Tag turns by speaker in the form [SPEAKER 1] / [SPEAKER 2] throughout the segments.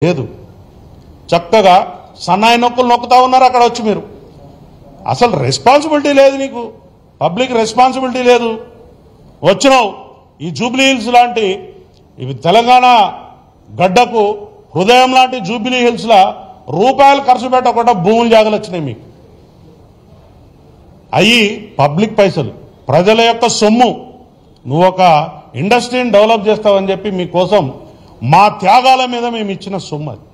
[SPEAKER 1] లేదు చక్కగా సన్నాయి నొక్కులు నొక్కుతా ఉన్నారు అక్కడ వచ్చి మీరు అసలు రెస్పాన్సిబిలిటీ లేదు నీకు పబ్లిక్ రెస్పాన్సిబిలిటీ లేదు వచ్చినావు ఈ జూబ్లీ హిల్స్ లాంటి ఇవి తెలంగాణ గడ్డకు హృదయం లాంటి జూబ్లీ హిల్స్ లా రూపాయలు ఖర్చు పెట్టకుండా భూములు జాగలు వచ్చినాయి మీకు అయ్యి పబ్లిక్ పైసలు ప్రజల యొక్క సొమ్ము నువ్వు ఒక ఇండస్ట్రీని డెవలప్ చేస్తావని చెప్పి మీకోసం మా త్యాగాల మీద మేము ఇచ్చిన సొమ్ము అది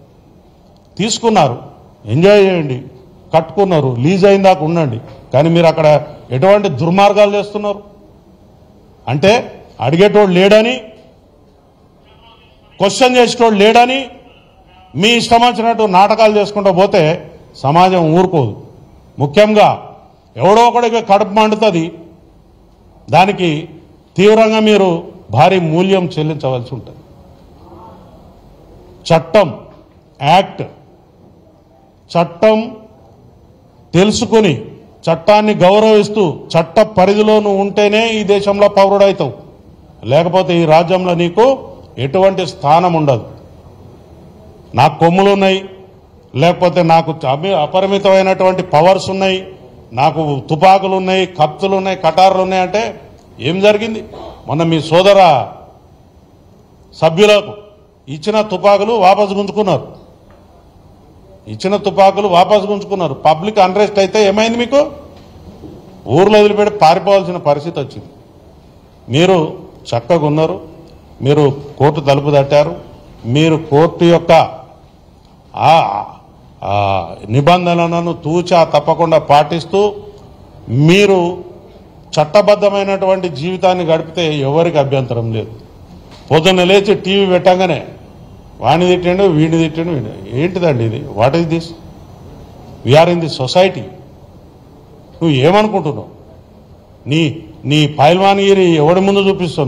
[SPEAKER 1] తీసుకున్నారు ఎంజాయ్ చేయండి కట్టుకున్నారు లీజ్ అయిందాక ఉండండి కానీ మీరు అక్కడ ఎటువంటి దుర్మార్గాలు చేస్తున్నారు అంటే అడిగేటోడు లేడని క్వశ్చన్ చేసేటోడు లేడని మీ ఇష్టం వచ్చినట్టు నాటకాలు చేసుకుంటూ పోతే సమాజం ఊరుకోదు ముఖ్యంగా ఎవడో ఒకడికి కడుపు మండుతుంది దానికి తీవ్రంగా మీరు భారీ మూల్యం చెల్లించవలసి ఉంటుంది చట్టం యాక్ట్ చట్టం తెలుసుకుని చట్టాన్ని గౌరవిస్తూ చట్ట పరిధిలో నువ్వు ఉంటేనే ఈ దేశంలో పౌరుడవుతావు లేకపోతే ఈ రాజ్యంలో నీకు ఎటువంటి స్థానం ఉండదు నాకు కొమ్ములు ఉన్నాయి లేకపోతే నాకు అపరిమితమైనటువంటి పవర్స్ ఉన్నాయి నాకు తుపాకులు ఉన్నాయి కత్తులు ఉన్నాయి కటార్లు ఉన్నాయి అంటే ఏం జరిగింది మొన్న మీ సోదర సభ్యులకు ఇచ్చిన తుపాకులు వాపసు గుంజుకున్నారు పబ్లిక్ అన్రెస్ట్ అయితే ఏమైంది మీకు ఊర్లో వదిలిపెట్టి పారిపోవాల్సిన పరిస్థితి వచ్చింది మీరు చక్కగా ఉన్నారు మీరు కోర్టు తలుపు తట్టారు మీరు కోర్టు యొక్క నిబంధనలను తూచా తప్పకుండా పాటిస్తూ మీరు చట్టబద్ధమైనటువంటి జీవితాన్ని గడిపితే ఎవరికి అభ్యంతరం లేదు పొద్దున్న లేచి టీవీ పెట్టగానే వాణి తిట్టాడు వీడిని తిట్టాడు ఏంటిదండి ఇది what is this we are in the society నువ్వు ఏమనుకుంటున్నావు నీ పైల్వాన్గిరి ఎవడి ముందు చూపిస్తున్నావు